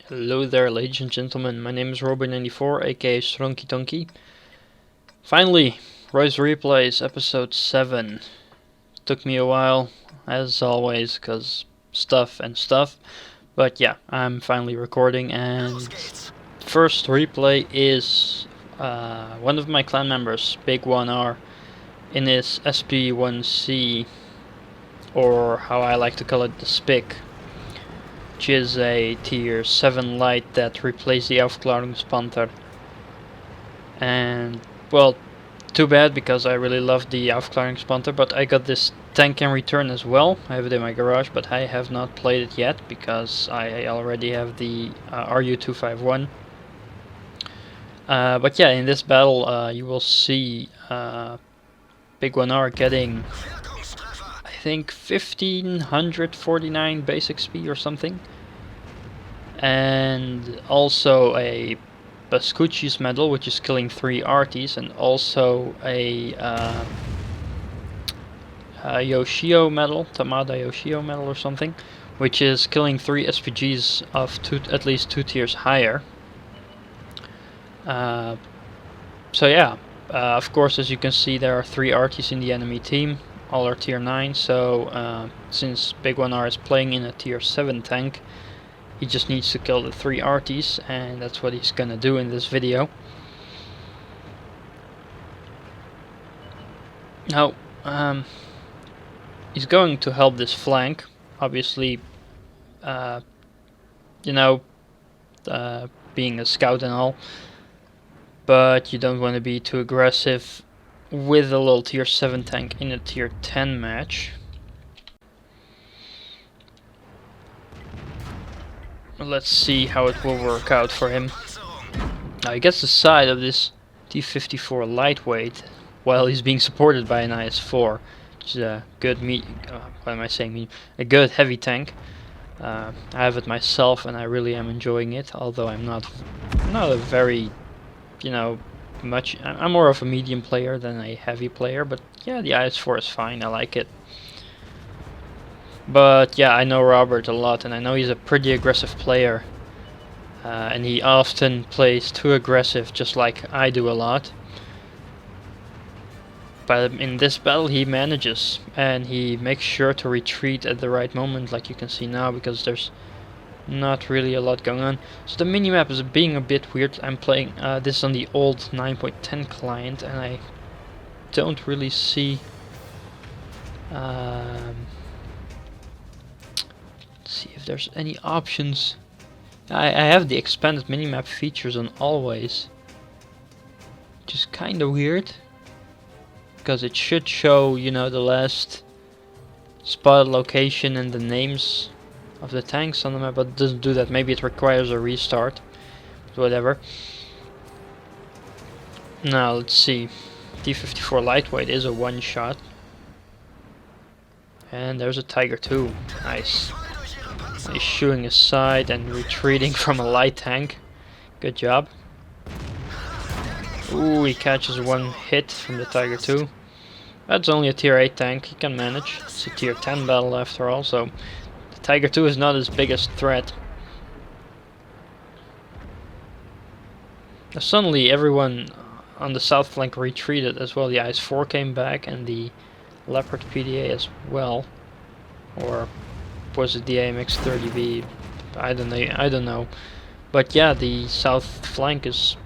Hello there, ladies and gentlemen. My name is Robin94, aka Stronky Donkey. Finally, Rise Replays episode 7. Took me a while, as always, because stuff. But yeah, I'm finally recording, and first replay is one of my clan members, Big 1R, in his SP1C, or how I like to call it, the Spick, which is a tier 7 light that replaced the Aufklärungspanther. And, well, too bad, because I really love the Aufklärungspanther, but I got this tank in return as well. I have it in my garage, but I have not played it yet, because I already have the RU251. But yeah, in this battle you will see Big 1R getting, I think, 1549 basic speed or something, and also a Bascucci's medal, which is killing 3 arties, and also a Yoshio medal, Tamada Yoshio medal or something, which is killing 3 SPGs of at least 2 tiers higher. So yeah, of course, as you can see, there are 3 arties in the enemy team. All are tier 9, so since Big 1R is playing in a tier 7 tank, he just needs to kill the 3 arties, and that's what he's gonna do in this video. Now, he's going to help this flank, obviously, you know, being a scout and all, but you don't want to be too aggressive with a little tier 7 tank in a tier 10 match. Let's see how it will work out for him. Now he gets the side of this T-54 lightweight while he's being supported by an IS-4, which is a good a good heavy tank. I have it myself, and I really am enjoying it. Although I'm not a very, I'm more of a medium player than a heavy player. But yeah, the IS-4 is fine. I like it. But yeah, I know Robert a lot, and I know he's a pretty aggressive player. And he often plays too aggressive, just like I do a lot. But in this battle he manages, and he makes sure to retreat at the right moment, like you can see now, because there's not really a lot going on. So the minimap is being a bit weird. I'm playing this on the old 9.10 client, and I don't really see... let's see if there's any options. I have the expanded minimap features on always, which is kind of weird, because it should show, the last spotted location and the names of the tanks on the map, but it doesn't do that. Maybe it requires a restart, but whatever. Now let's see. T-54 lightweight is a one-shot, and there's a Tiger 2. Nice. He's shooting aside and retreating from a light tank. Good job. Ooh, he catches one hit from the Tiger 2. That's only a tier 8 tank, he can manage. It's a tier 10 battle after all, so the Tiger 2 is not his biggest threat. Now, suddenly everyone on the south flank retreated as well. The IS-4 came back, and the Leopard PDA as well. Or was it the AMX-30B? I don't know. But yeah, the south flank is,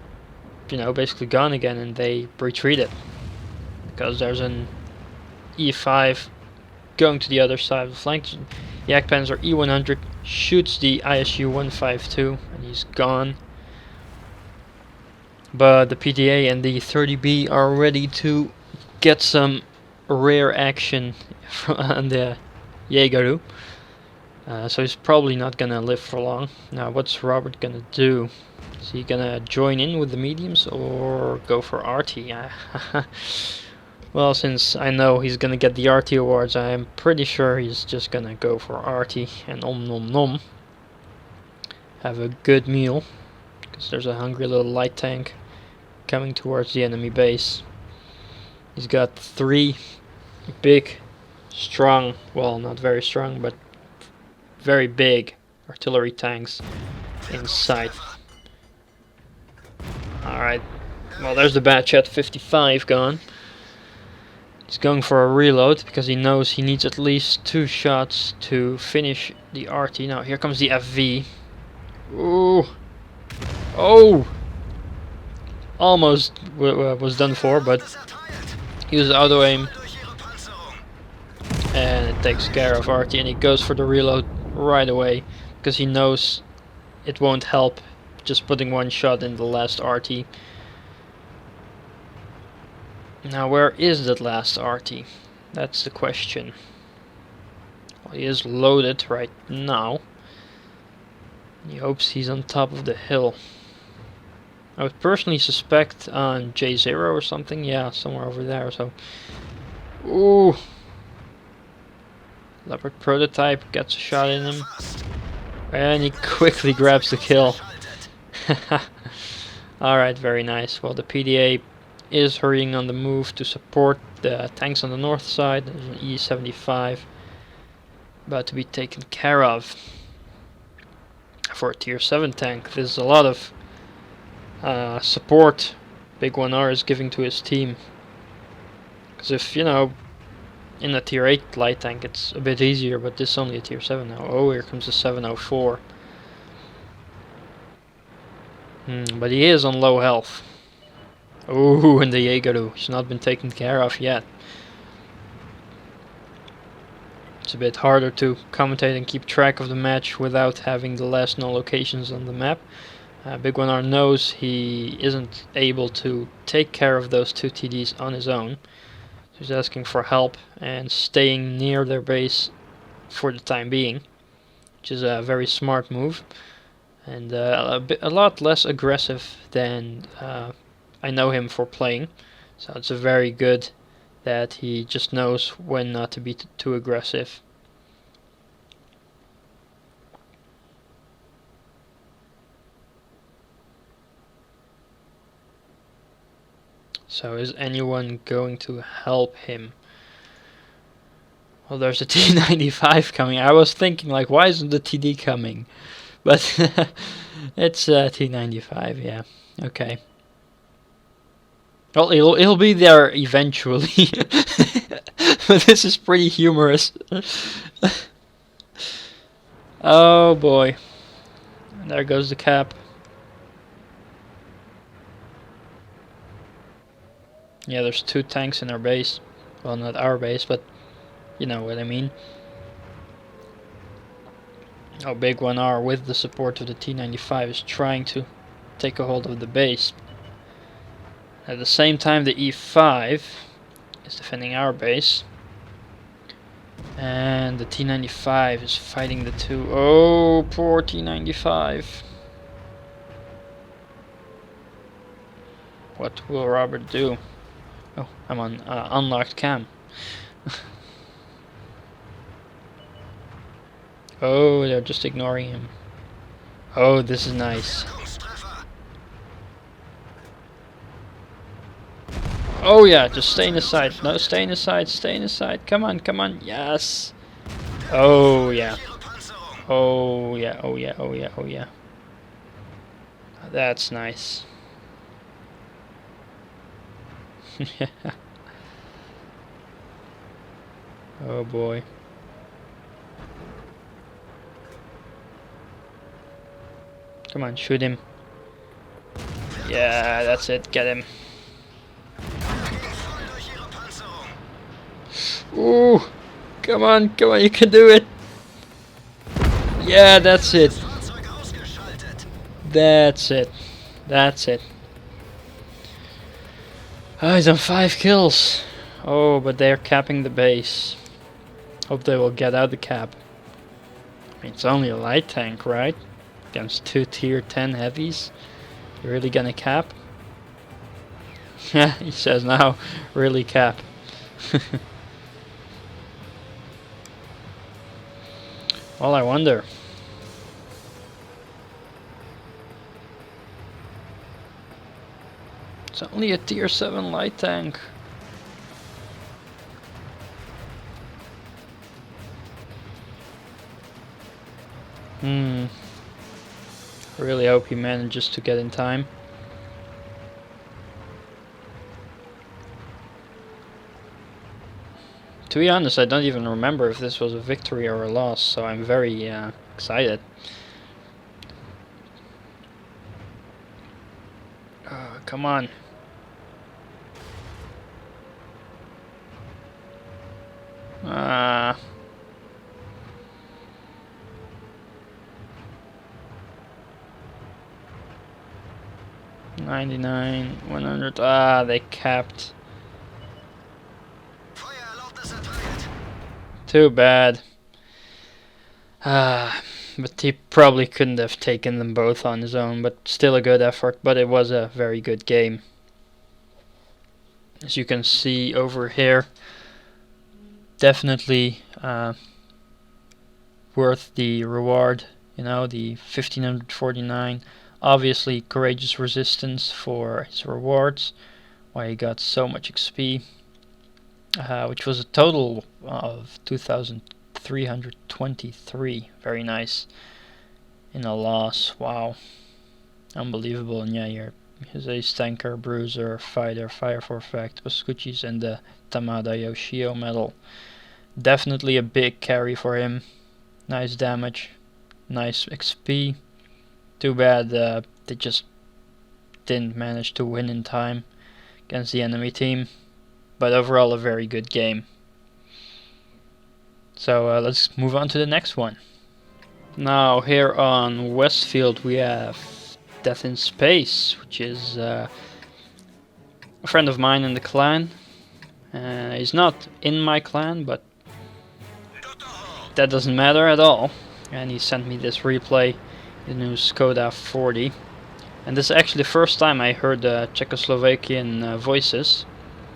basically gone again, and they retreated. Because there's an E5 going to the other side of the flank. The Jagdpanzer E100 shoots the ISU-152, and he's gone. But the PDA and the 30B are ready to get some rare action on the Jägeru. So he's probably not gonna live for long. Now, what's Robert gonna do? Is he gonna join in with the mediums or go for RT? Well, since I know he's gonna get the RT awards, I'm pretty sure he's just gonna go for RT and nom. Have a good meal, because there's a hungry little light tank coming towards the enemy base. He's got 3 big, strong, well, not very strong, but very big artillery tanks inside. Alright, well there's the batch at 55 gone. He's going for a reload because he knows he needs at least 2 shots to finish the RT. Now here comes the FV. Ooh. Oh! Almost was done for, but he uses auto aim. And it takes care of RT, and he goes for the reload right away because he knows it won't help just putting 1 shot in the last RT. Now where is that last RT? That's the question. Well, he is loaded right now. He hopes he's on top of the hill. I would personally suspect on J0 or something. Yeah, somewhere over there. So, ooh, Leopard prototype gets a shot in him, and he quickly grabs the kill. Alright, very nice. Well, the PDA is hurrying on the move to support the tanks on the north side. There's an E75 about to be taken care of. For a tier 7 tank, there's a lot of support Big 1R is giving to his team. Because if, you know, in a tier 8 light tank it's a bit easier, but this is only a tier 7 now. Oh, here comes the 704. But he is on low health. Oh, and the Jaegeru. He's not been taken care of yet. It's a bit harder to commentate and keep track of the match without having the last known locations on the map. Big 1R knows he isn't able to take care of those 2 TDs on his own. So he's asking for help and staying near their base for the time being, which is a very smart move. And a lot less aggressive than I know him for playing. So it's a very good that he just knows when not to be too aggressive. So is anyone going to help him? Well, there's a T95 coming. I was thinking, like, why isn't the TD coming? But it's T95, yeah. Okay. Well, he'll be there eventually. But this is pretty humorous. Oh boy. There goes the cap. Yeah, there's 2 tanks in our base. Well, not our base, but you know what I mean. Oh, Big 1R with the support of the T95 is trying to take a hold of the base. At the same time, the E5 is defending our base. And the T95 is fighting the 2. Oh, poor T95. What will Robert do? Oh, I'm on unlocked cam. Oh, they're just ignoring him. Oh, this is nice. Oh yeah, just stay in the side. No, stay in the side, stay in the side. Come on, come on. Yes. Oh yeah. Oh yeah, oh yeah, oh yeah, oh yeah. That's nice. Oh boy. Come on, shoot him. Yeah, that's it. Get him. Ooh, come on, you can do it. Yeah, that's it. That's it. That's it. Oh, he's on 5 kills. Oh, but they're capping the base. Hope they will get out the cap. I mean, it's only a light tank, right? Against 2 tier 10 heavies. You're really gonna cap? Yeah, he says now, really cap. Well, I wonder. It's only a tier 7 light tank. Really hope he manages to get in time. To be honest, I don't even remember if this was a victory or a loss, so I'm very excited. Come on. Ah. 99, 100. Ah, they capped. Too bad. But he probably couldn't have taken them both on his own, but still a good effort, but it was a very good game. As you can see over here, definitely worth the reward, you know, the 1549. Obviously courageous resistance for his rewards, why he got so much XP, which was a total of 2323. Very nice. In a loss, wow, unbelievable. And yeah, here his ace tanker, bruiser, fighter, fire for effect, Pascucci's, and the Tamada Yoshio medal. Definitely a big carry for him. Nice damage, nice XP. Too bad they just didn't manage to win in time against the enemy team, but overall a very good game. So let's move on to the next one. Now here on Westfield we have Death in Space, which is a friend of mine in the clan. He's not in my clan, but that doesn't matter at all. And he sent me this replay, the new Skoda 40. And this is actually the first time I heard Czechoslovakian voices,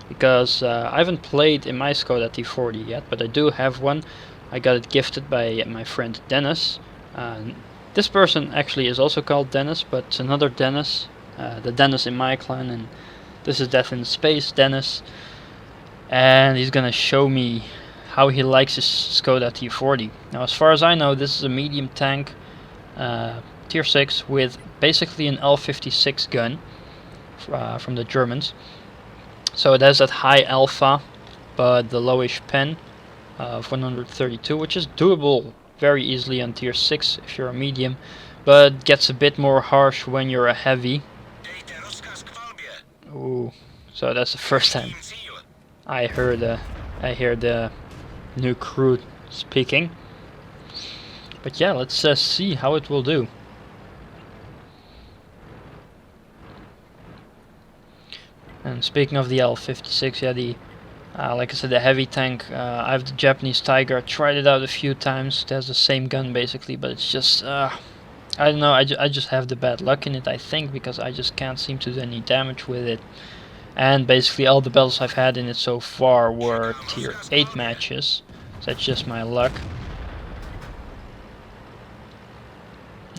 because I haven't played in my Skoda T40 yet, but I do have one. I got it gifted by my friend Dennis. This person actually is also called Dennis, but it's another Dennis, the Dennis in my clan, and this is Death in Space Dennis. And he's gonna show me how he likes his Skoda T40. Now, as far as I know, this is a medium tank, tier 6, with basically an L56 gun from the Germans. So it has that high alpha, but the lowish pen of 132, which is doable very easily on tier 6 if you're a medium, but gets a bit more harsh when you're a heavy. Ooh, so that's the first time I hear the new crew speaking. But yeah, let's see how it will do. And speaking of the L56, yeah, the like I said, the heavy tank. I have the Japanese Tiger. I tried it out a few times. It has the same gun basically, but it's just I don't know. I just have the bad luck in it, I think, because I just can't seem to do any damage with it. And basically all the battles I've had in it so far were tier 8 matches. So that's just my luck.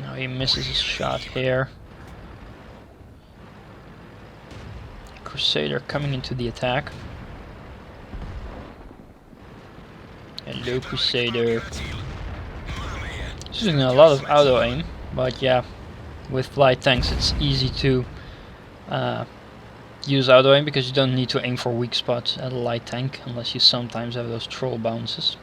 Now he misses his shot here. Crusader coming into the attack. Hello, Crusader. He's using a lot of auto aim, but yeah, with light tanks it's easy to use auto aim because you don't need to aim for weak spots at a light tank unless you sometimes have those troll bounces.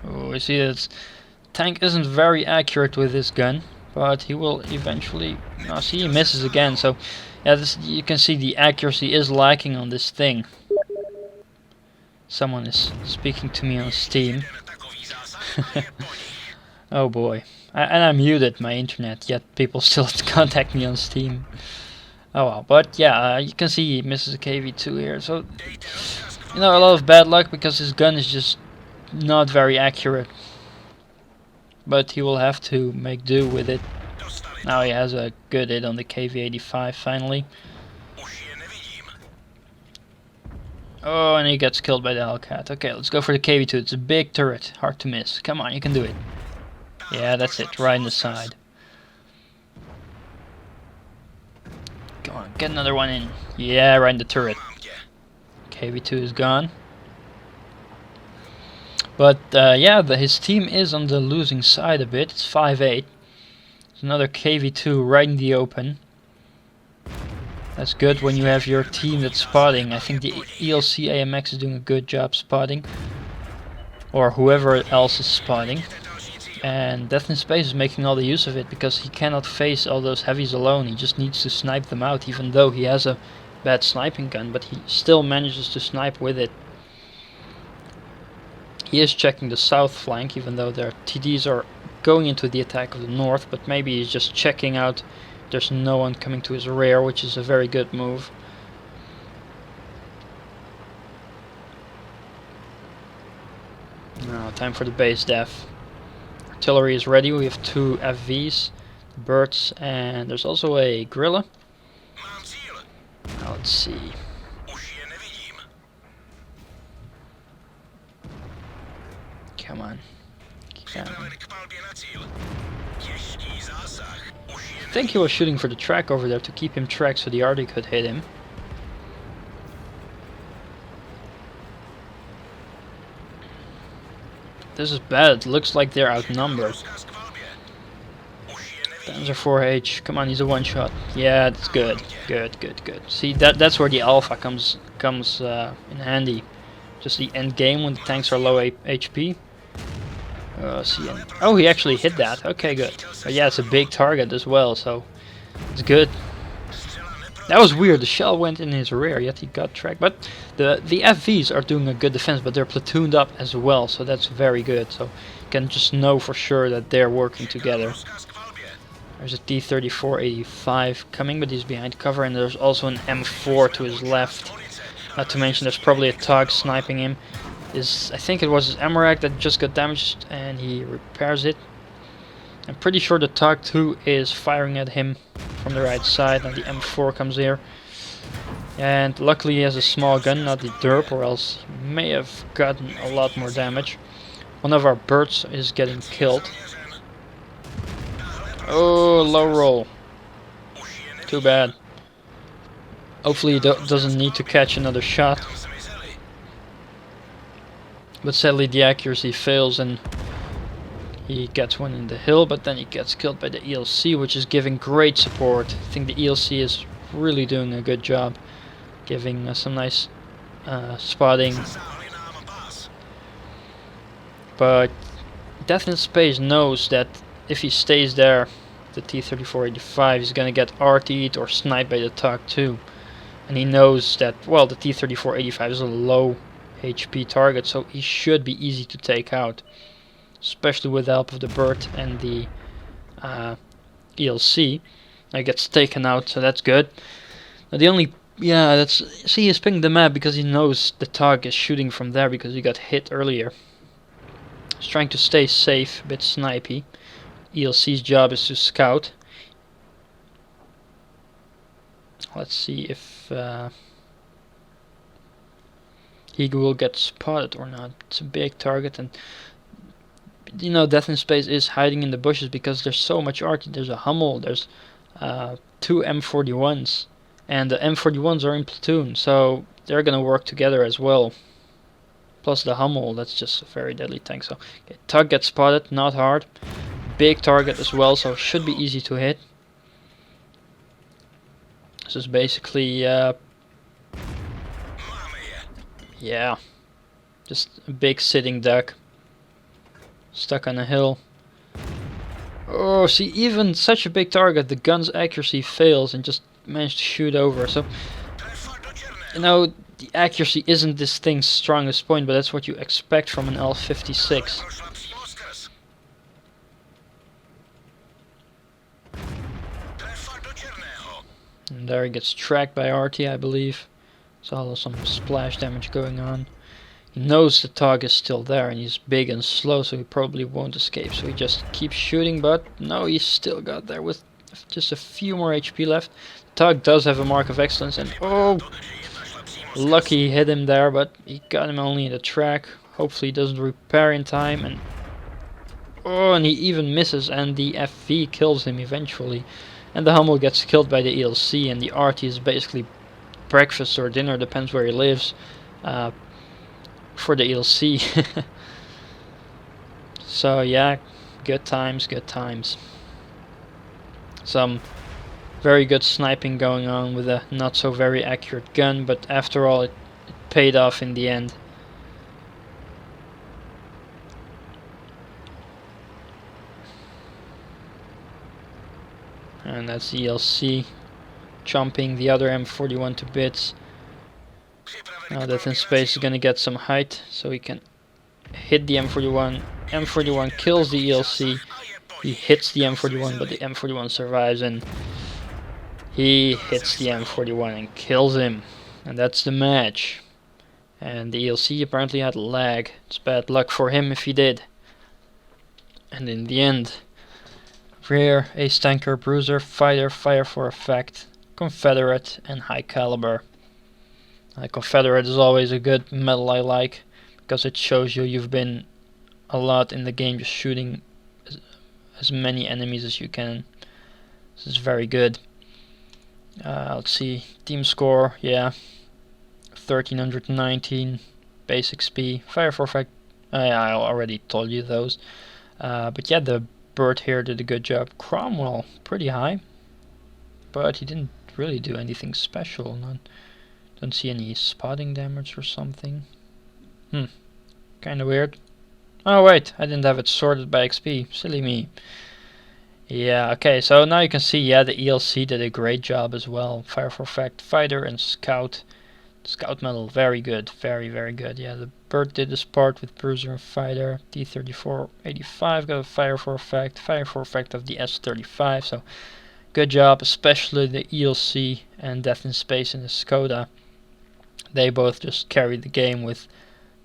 Oh, you see that tank isn't very accurate with this gun, but he will eventually. Oh, see, he misses again. So yeah, you can see the accuracy is lacking on this thing. Someone is speaking to me on Steam. Oh boy. And I muted my internet, yet people still contact me on Steam. Oh well, but yeah, you can see he misses a KV2 here. So, you know, a lot of bad luck because his gun is just not very accurate. But he will have to make do with it. Now he has a good hit on the KV85 finally. Oh, and he gets killed by the Hellcat. Okay, let's go for the KV2. It's a big turret, hard to miss. Come on, you can do it. Yeah, that's it, right in the side. Come on, get another one in. Yeah, right in the turret. KV2 is gone. But yeah, his team is on the losing side a bit. It's 5-8. It's another KV2 right in the open. That's good when you have your team that's spotting. I think the ELC AMX is doing a good job spotting. Or whoever else is spotting. And Death in Space is making all the use of it because he cannot face all those heavies alone. He just needs to snipe them out, even though he has a bad sniping gun, but he still manages to snipe with it. He is checking the south flank, even though their TDs are going into the attack of the north, but maybe he's just checking out there's no one coming to his rear, which is a very good move. Now, time for the base def. Artillery is ready, we have 2 FVs, birds, and there's also a Grilla. Now let's see. Come on. I think he was shooting for the track over there to keep him tracked so the Arty could hit him. This is bad, it looks like they're outnumbered. Panzer 4H, come on, he's a one-shot. Yeah, that's good. Good. See, that's where the alpha comes in handy. Just the end game when the tanks are low HP. Oh, he actually hit that. Okay, good. But yeah, it's a big target as well, so it's good. That was weird. The shell went in his rear, yet he got tracked. But the FVs are doing a good defense, but they're platooned up as well, so that's very good. So you can just know for sure that they're working together. There's a T-34-85 coming, but he's behind cover, and there's also an M4 to his left. Not to mention there's probably a Tog sniping him. I think it was his Amarak that just got damaged, and he repairs it. I'm pretty sure the Tog 2 is firing at him from the right side, and the M4 comes here. And luckily he has a small gun, not the derp, or else he may have gotten a lot more damage. One of our birds is getting killed. Oh, low roll. Too bad. Hopefully he doesn't need to catch another shot. But sadly the accuracy fails and he gets one in the hill, but then he gets killed by the ELC, which is giving great support. I think the ELC is really doing a good job, giving some nice spotting. But Death in Space knows that if he stays there, the T-34-85 is going to get RT'd or sniped by the Tog 2. And he knows that, well, the T-34-85 is a low HP target, so he should be easy to take out, especially with the help of the bird and the ELC. It gets taken out, so that's good. Now the only, see, he's pinging the map because he knows the Tog is shooting from there because he got hit earlier. He's trying to stay safe, a bit snipey. ELC's job is to scout. Let's see if he will get spotted or not. It's a big target, and you know Death in Space is hiding in the bushes because there's so much art. There's a Hummel, there's 2 M41s, and the M41s are in platoon, so they're gonna work together as well. Plus the Hummel, that's just a very deadly tank. So okay, Tug gets spotted, not hard. Big target as well, so should be easy to hit. This is basically yeah, just a big sitting duck stuck on a hill. Oh, see, even such a big target, the gun's accuracy fails and just managed to shoot over. So, you know, the accuracy isn't this thing's strongest point, but that's what you expect from an L-56. And there he gets tracked by RT, I believe. Saw some splash damage going on. He knows the Tog is still there and he's big and slow, so he probably won't escape. So he just keeps shooting, but no, he's still got there with just a few more HP left. Tog does have a mark of excellence, and oh, lucky he hit him there, but he got him only in the track. Hopefully he doesn't repair in time, and oh, and he even misses, and the FV kills him eventually. And the Hummel gets killed by the ELC, and the RT is basically breakfast or dinner, depends where he lives, for the ELC. So yeah, good times, good times. Some very good sniping going on with a not so very accurate gun, but after all it paid off in the end. And that's ELC chomping the other M41 to bits. Now that in space is gonna get some height, so he can hit the M41. M41 kills the ELC. He hits the M41, but the M41 survives, and he hits the M41 and kills him. And that's the match. And the ELC apparently had lag. It's bad luck for him if he did. And in the end, rear, ace tanker, bruiser, fighter, fire for effect, Confederate, and high caliber. Confederate is always a good medal I like, because it shows you've been a lot in the game just shooting as many enemies as you can. This is very good. Let's see, team score, yeah, 1319, base XP, fire for effect, yeah, I already told you those. But yeah, the bird here did a good job. Cromwell, pretty high, but he didn't really do anything special. Don't see any spotting damage or something. Kinda weird. Oh wait, I didn't have it sorted by XP. Silly me. Yeah, okay, so now you can see, yeah, the ELC did a great job as well. Fire for effect, fighter, and scout. Scout medal, very good, very, very good. Yeah, the bird did his part with bruiser and fighter. T-34-85 got a fire for effect of the S-35, so good job, especially the ELC and Death in Space and the Skoda. They both just carried the game with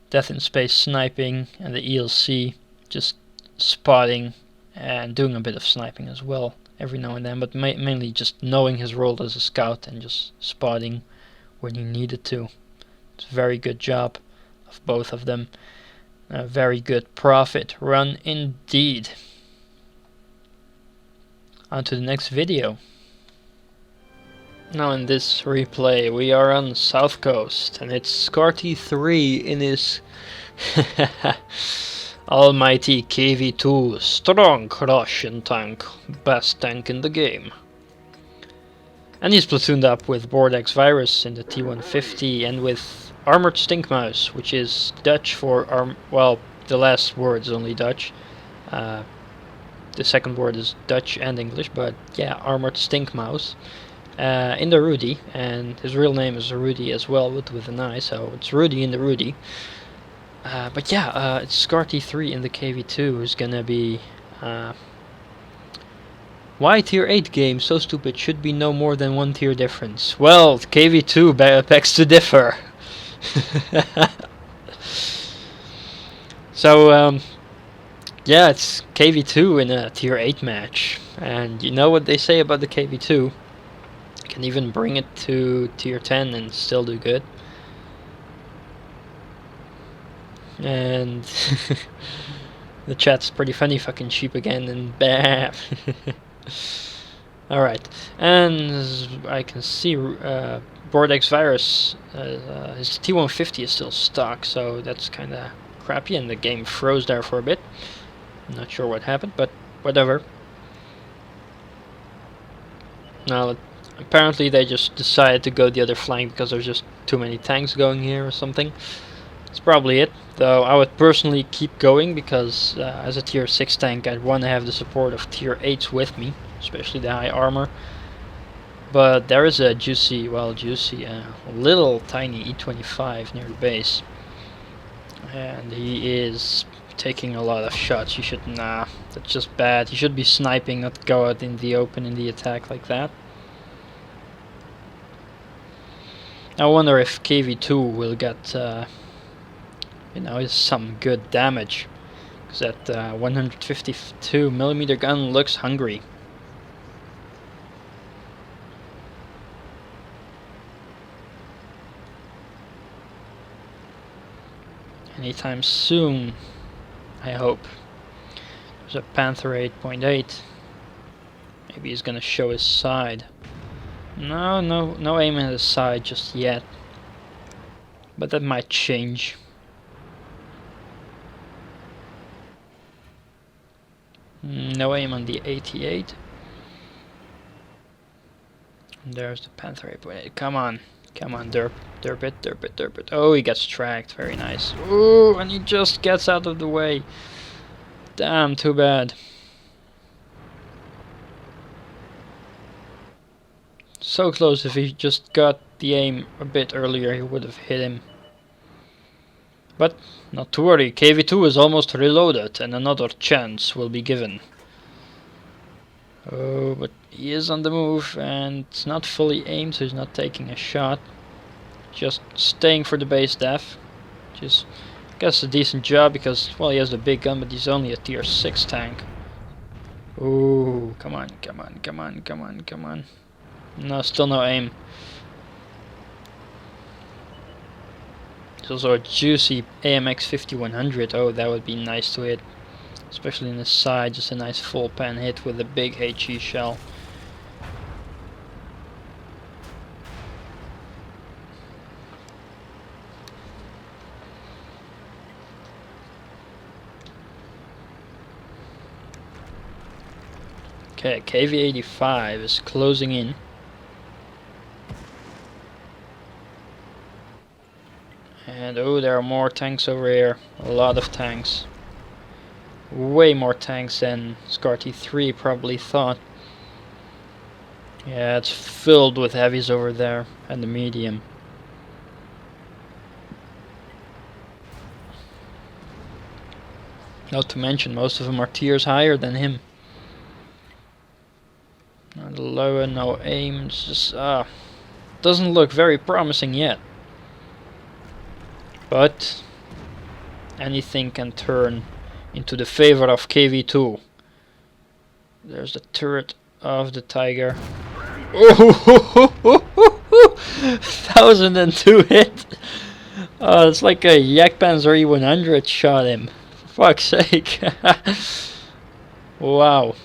Death in Space sniping and the ELC just spotting and doing a bit of sniping as well every now and then, but mainly just knowing his role as a scout and just spotting when you needed to. It's a very good job of both of them. A very good profit run indeed. On to the next video. Now in this replay we are on the South Coast and it's Skoda T in his almighty KV2 strong Russian tank, best tank in the game. And he's platooned up with Bordex Virus in the T150 and with Armored Stinkmouse, which is Dutch for well, the last word is only Dutch. The second word is Dutch and English, but yeah, Armored Stinkmouse. In the Rudy, and his real name is Rudy as well, with an I, so it's Rudy in the Rudy. But yeah, it's Skoda T in the KV2 who's gonna be... why tier 8 game? So stupid, should be no more than 1 tier difference. Well, KV2 begs to differ. So, yeah, it's KV2 in a tier 8 match. And you know what they say about the KV2? Can even bring it to tier 10 and still do good. And the chat's pretty funny, fucking sheep again, and bam. Alright, and as I can see, Bordex Virus, his T150 is still stuck, so that's kinda crappy, and the game froze there for a bit. I'm not sure what happened, but whatever. Now, apparently they just decided to go the other flank because there's just too many tanks going here or something. That's probably it, though I would personally keep going because as a tier 6 tank I'd want to have the support of tier 8s with me, especially the high armor. But there is a little tiny E25 near the base, and he is taking a lot of shots. You should, that's just bad. He should be sniping, not go out in the open in the attack like that. I wonder if KV2 will get, some good damage, because that 152mm gun looks hungry. Anytime soon, I hope. There's a Panther 8.8. Maybe he's gonna show his side. No aim at his side just yet. But that might change. No aim on the 88. And there's the Panther 8.8. Come on. Come on, derp. Derp it, derp it, derp it. Oh, he gets tracked. Very nice. Ooh, and he just gets out of the way. Damn, too bad. So close. If he just got the aim a bit earlier, he would have hit him. But not to worry, KV2 is almost reloaded and another chance will be given. Oh, but he is on the move and it's not fully aimed, so he's not taking a shot. Just staying for the base def. Just, I guess, a decent job because, well, he has the big gun, but he's only a tier 6 tank. Ooh, come on, come on, come on, come on, come on. No, still no aim. There's also a juicy AMX 5100. Oh, that would be nice to hit. Especially in the side, just a nice full pan hit with a big HE shell. Okay, KV-85 is closing in. And oh, there are more tanks over here. A lot of tanks. Way more tanks than Skoda T probably thought. Yeah, it's filled with heavies over there and the medium. Not to mention, most of them are tiers higher than him. The lower, no aim, it's just doesn't look very promising yet. But anything can turn into the favor of KV2. There's the turret of the Tiger. Oh, 1002 hit. Oh, it's like a Jagdpanzer E100 shot him. For fuck's sake. Wow.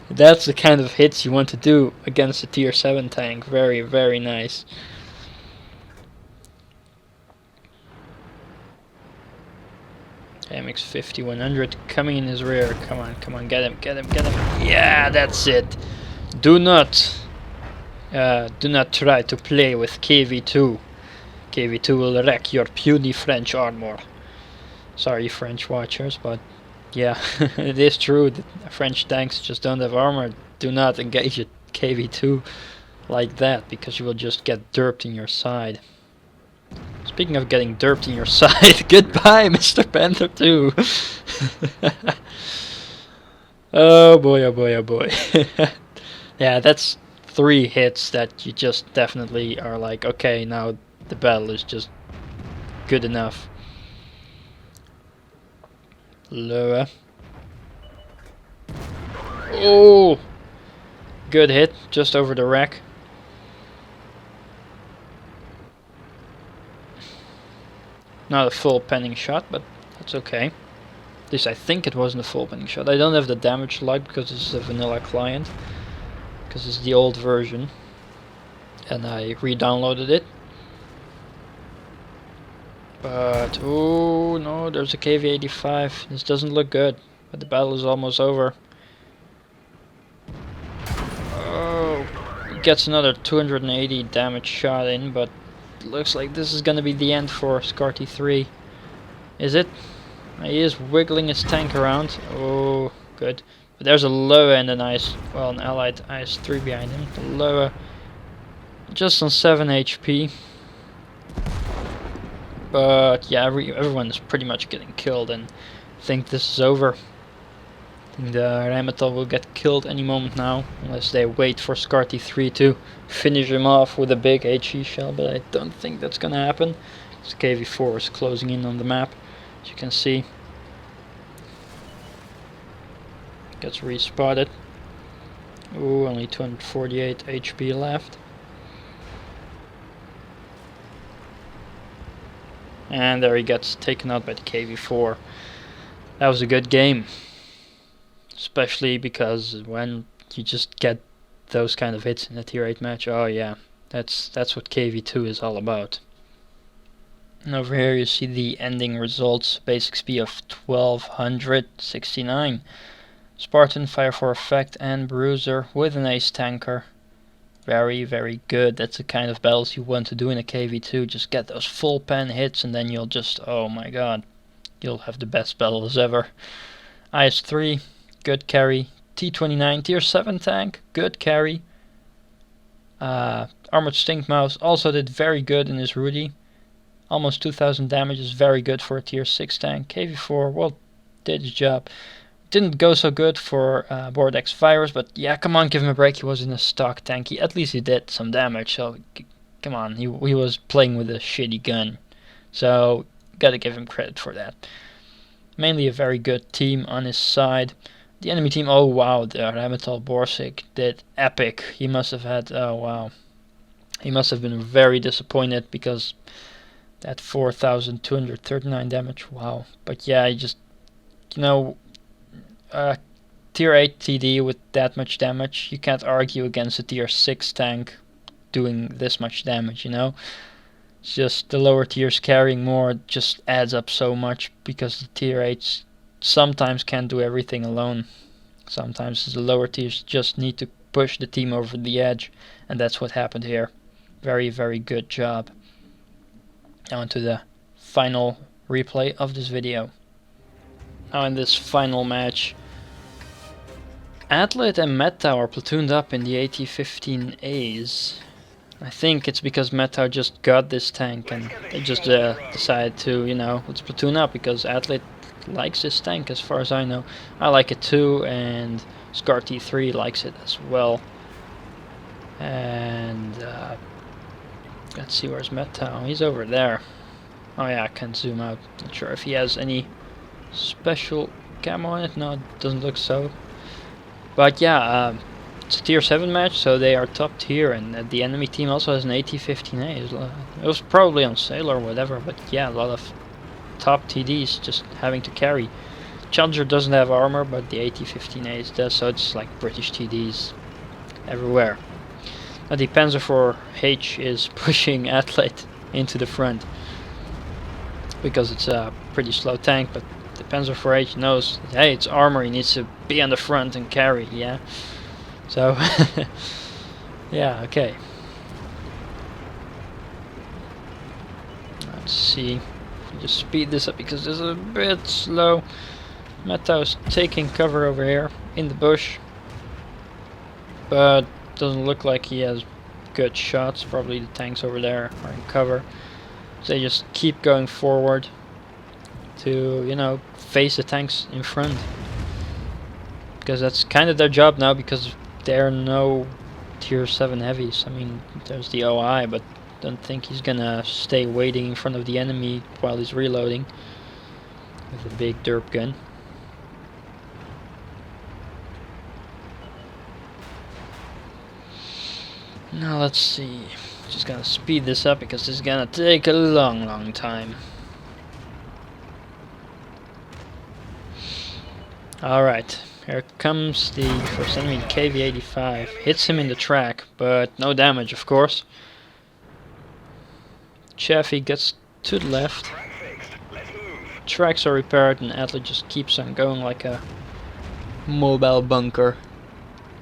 That's the kind of hits you want to do against a tier 7 tank. Very, very nice. MX 5100 coming in his rear. Come on, come on, get him, get him, get him. Yeah, that's it. Do not try to play with KV2. KV2 will wreck your puny French armor. Sorry, French watchers, but yeah, it is true that French tanks just don't have armor. Do not engage at KV2 like that, because you will just get derped in your side. Speaking of getting derped in your side, goodbye, Mr. Panther 2. Oh boy, oh boy, oh boy. Yeah, that's 3 hits that you just definitely are like, okay, now the battle is just good enough. Lower. Oh! Good hit, just over the rack. Not a full penning shot, but that's okay. At least I think it wasn't a full penning shot. I don't have the damage log because this is a vanilla client. Because it's the old version. And I re-downloaded it. But, oh no, there's a KV-85. This doesn't look good. But the battle is almost over. Oh, he gets another 280 damage shot in, but looks like this is gonna be the end for Skoda T. Is it? He is wiggling his tank around. Oh, good. But there's a lower and an an allied IS-3 behind him. The lower just on 7 HP. But yeah, everyone is pretty much getting killed, and I think this is over. I think the Rheinmetall will get killed any moment now, unless they wait for Skoda T to finish him off with a big HE shell, but I don't think that's gonna happen. The KV-4 is closing in on the map, as you can see. Gets respotted. Ooh, only 248 HP left. And there he gets taken out by the KV-4. That was a good game. Especially because when you just get those kind of hits in a tier 8 match, oh yeah, that's what KV2 is all about. And over here you see the ending results, basic speed of 1269. Spartan, Fire for Effect, and Bruiser with an Ace Tanker. Very, very good. That's the kind of battles you want to do in a KV2. Just get those full pen hits and then you'll just, oh my god, you'll have the best battles ever. IS-3, good carry. T-29, tier 7 tank, good carry. Armored Stink Mouse also did very good in his Rudy. Almost 2000 damage is very good for a tier 6 tank. KV4, well, did his job. Didn't go so good for Bordex Virus, but yeah, come on, give him a break. He was in a stock tank. At least he did some damage, so come on. He was playing with a shitty gun. So, gotta give him credit for that. Mainly a very good team on his side. The enemy team, oh wow, the Ramital Borsig did epic. He must have had, oh wow. He must have been very disappointed because that 4,239 damage, wow. But yeah, he just, you know, tier 8 TD with that much damage, you can't argue against a tier 6 tank doing this much damage, you know. It's just the lower tiers carrying more just adds up so much because the tier 8s sometimes can't do everything alone. Sometimes the lower tiers just need to push the team over the edge, and that's what happened here. Very, very good job. Now into the final replay of this video. Now in this final match, Atlet and Metau are platooned up in the AT-15As. I think it's because Metau just got this tank and they just decided to, you know, let's platoon up because Atlet likes this tank as far as I know. I like it too, and Skoda T3 likes it as well. And let's see, where's Metau? He's over there. Oh yeah, I can't zoom out. Not sure if he has any special camo on it. No, it doesn't look so. But yeah, it's a tier 7 match, so they are top tier, and the enemy team also has an AT-15A. It was probably on sale or whatever, but yeah, a lot of top TDs just having to carry. Challenger doesn't have armor, but the AT-15A does, so it's like British TDs everywhere. Now the Panzer IV-H is pushing Atlet into the front because it's a pretty slow tank, but the Panzer IV-H knows, hey, it's armor, he needs to be on the front and carry, yeah. So, yeah, okay. Let's see. Just speed this up because this is a bit slow. Metau is taking cover over here in the bush, but doesn't look like he has good shots. Probably the tanks over there are in cover. So they just keep going forward to, you know, face the tanks in front, because that's kind of their job now, because there are no tier 7 heavies. I mean, there's the OI, but don't think he's gonna stay waiting in front of the enemy while he's reloading with a big derp gun. Now let's see, just gonna speed this up because this is gonna take a long time. Alright, here comes the first enemy, KV-85. Hits him in the track, but no damage, of course. Chaffee gets to the left. Tracks are repaired, and Atlet just keeps on going like a mobile bunker.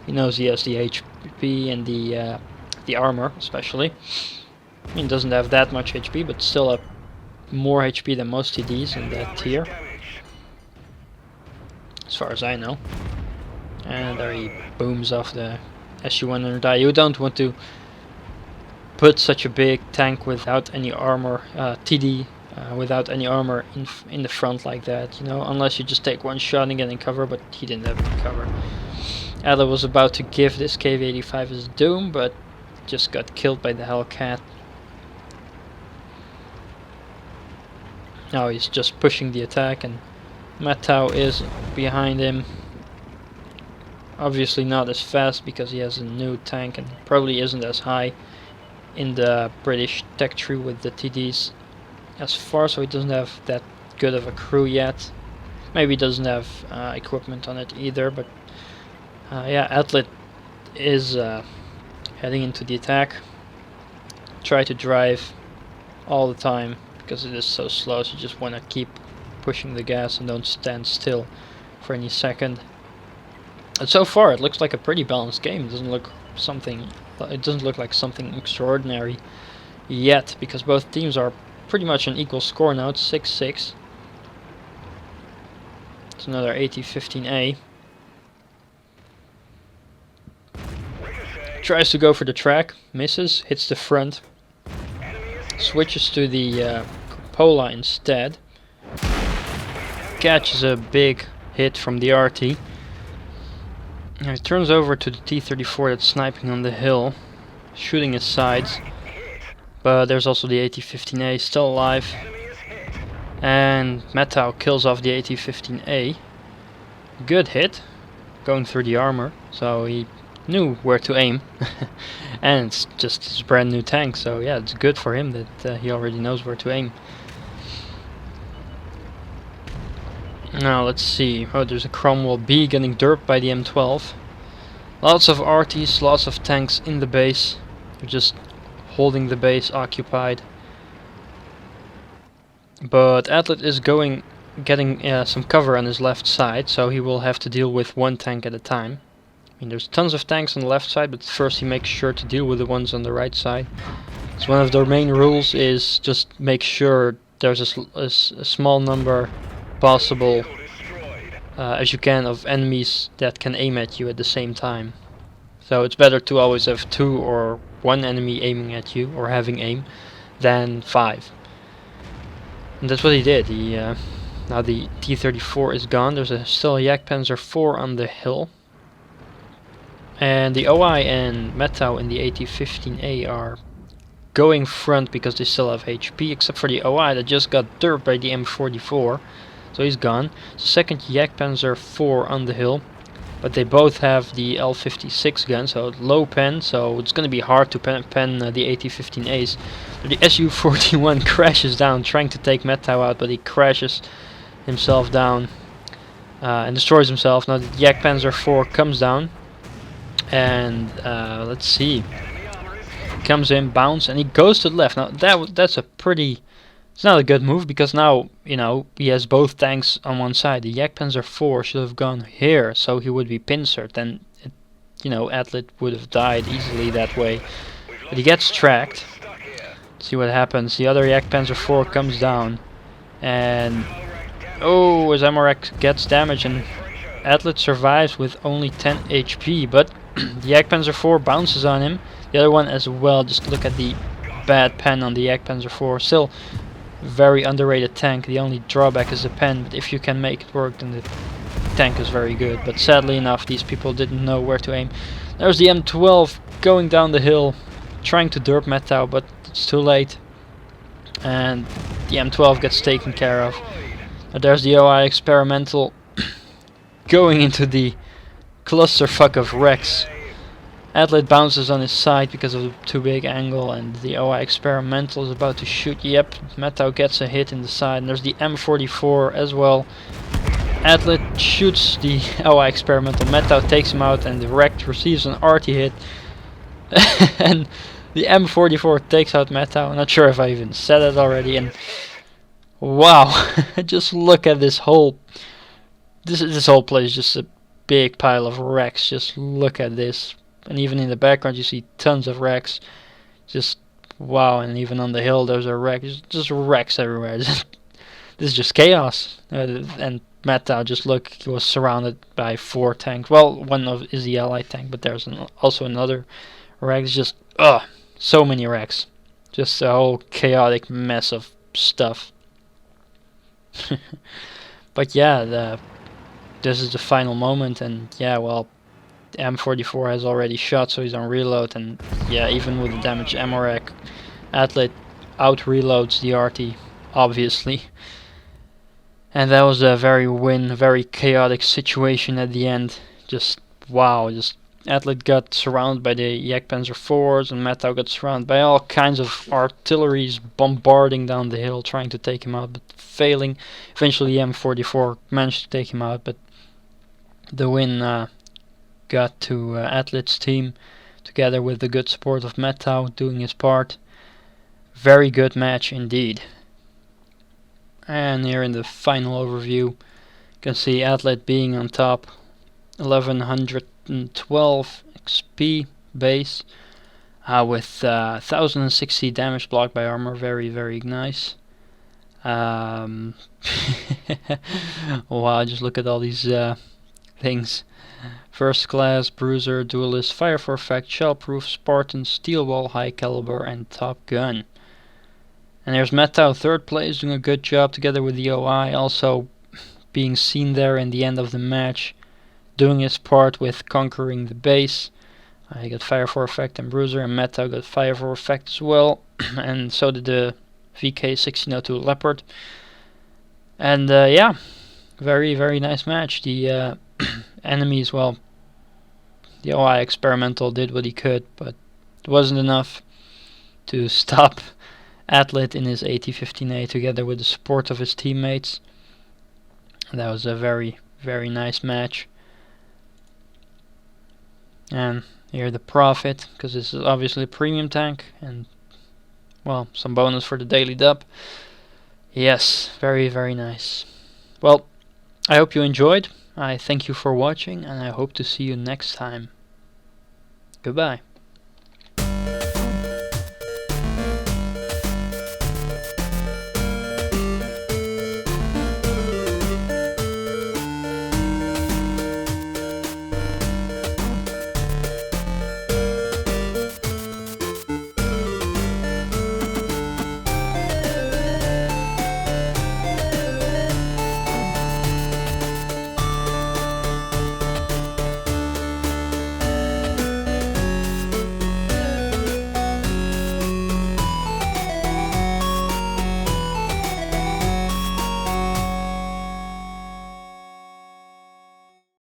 He knows he has the HP and the armor, especially. I mean, doesn't have that much HP, but still have more HP than most TDs in that tier, as far as I know. And there he booms off the SU-100i. You don't want to put such a big tank without any armor, TD, without any armor in the front like that, you know, unless you just take one shot and get in cover, but he didn't have any cover. Adler was about to give this KV-85 his doom, but just got killed by the Hellcat. Now he's just pushing the attack, and Metau is behind him. Obviously not as fast because he has a new tank and probably isn't as high in the British tech tree with the TDs as far, so he doesn't have that good of a crew yet. Maybe he doesn't have equipment on it either, but yeah, Atlet is heading into the attack. Try to drive all the time, because it is so slow, so you just want to keep pushing the gas and don't stand still for any second. And so far it looks like a pretty balanced game. It doesn't look like something extraordinary yet, because both teams are pretty much an equal score now. It's 6-6. It's another AT-15A. Tries to go for the track, misses, hits the front, switches to the Pola instead, catches a big hit from the RT. Now he turns over to the T-34 that's sniping on the hill, shooting his sides, but there's also the AT-15A still alive, and Metau kills off the AT-15A. Good hit, going through the armor, so he knew where to aim. And it's just his brand new tank, so yeah, it's good for him that he already knows where to aim. Now let's see. Oh, there's a Cromwell B getting derped by the M12. Lots of RTs, lots of tanks in the base. They're just holding the base occupied. But Atlet is getting some cover on his left side, so he will have to deal with one tank at a time. I mean, there's tons of tanks on the left side, but first he makes sure to deal with the ones on the right side. So one of their main rules is just make sure there's a small number possible as you can of enemies that can aim at you at the same time. So it's better to always have 2 or 1 enemy aiming at you or having aim than 5. And that's what he did. Now the T-34 is gone. There's still a Jagdpanzer 4 on the hill. And the OI and Metau in the AT-15A are going front because they still have HP, except for the OI that just got derped by the M44. So he's gone. So second Jagdpanzer 4 on the hill. But they both have the L56 gun, so low pen, so it's going to be hard to pen the AT-15As. But the Su-41 crashes down, trying to take Metau out, but he crashes himself down and destroys himself. Now the Jagdpanzer 4 comes down. And let's see, comes in, bounce, and he goes to the left. Now that's a pretty, it's not a good move, because now, you know, he has both tanks on one side. The Jagdpanzer 4 should have gone here, so he would be pincered, and you know, Atlet would have died easily that way. But he gets tracked. Let's see what happens. The other Jagdpanzer 4 comes down, and oh, his Amorak gets damaged, and Atlet survives with only 10 HP, but the Jagdpanzer 4 bounces on him. The other one as well. Just look at the bad pen on the Jagdpanzer 4. Still very underrated tank. The only drawback is the pen, but if you can make it work, then the tank is very good. But sadly enough, these people didn't know where to aim. There's the M12 going down the hill, trying to derp Metau, but it's too late. And the M12 gets taken care of. There's the OI experimental going into the clusterfuck of wrecks. Atlet bounces on his side because of the too big angle, and the OI experimental is about to shoot. Yep, Metau gets a hit in the side, and there's the M44 as well. Atlet shoots the OI experimental, Metau takes him out, and the wreck receives an RT hit. And the M44 takes out Metau. I'm not sure if I even said it already, and wow, just look at this whole place, just a big pile of wrecks. Just look at this. And even in the background you see tons of wrecks. Just wow. And even on the hill there's a wreck. Just wrecks everywhere. This is just chaos. And Metau, just look, he was surrounded by 4 tanks. Well, one of is the Allied tank, but there's also another wreck. It's just so many wrecks. Just a whole chaotic mess of stuff. But yeah, this is the final moment, and yeah, well, the M44 has already shot, so he's on reload, and yeah, even with the damaged Amorak, Atlet out reloads the RT, obviously. And that was a very chaotic situation at the end. Just wow, just Atlet got surrounded by the Jagdpanzer 4s, and Metau got surrounded by all kinds of artilleries bombarding down the hill, trying to take him out, but failing. Eventually the M44 managed to take him out, but the win got to Atlet's team, together with the good support of Metau doing his part. Very good match indeed. And here in the final overview, you can see Atlet being on top, 1112 XP base, with 1060 damage blocked by armor. Very, very nice. Wow, just look at all these things. First class, bruiser, duelist, fire for effect, shellproof, Spartan, steel wall, high caliber, and top gun. And there's Metau, third place, doing a good job together with the OI, also being seen there in the end of the match, doing his part with conquering the base. He got fire for effect and bruiser, and Metau got fire for effect as well, and so did the VK1602 Leopard. And yeah, very, very nice match. The enemies, well, the OI Experimental did what he could, but it wasn't enough to stop Atlet in his AT-15A together with the support of his teammates. That was a very, very nice match. And here the profit, because this is obviously a premium tank, and well, some bonus for the daily dub. Yes, very, very nice. Well, I hope you enjoyed. I thank you for watching, and I hope to see you next time. Goodbye.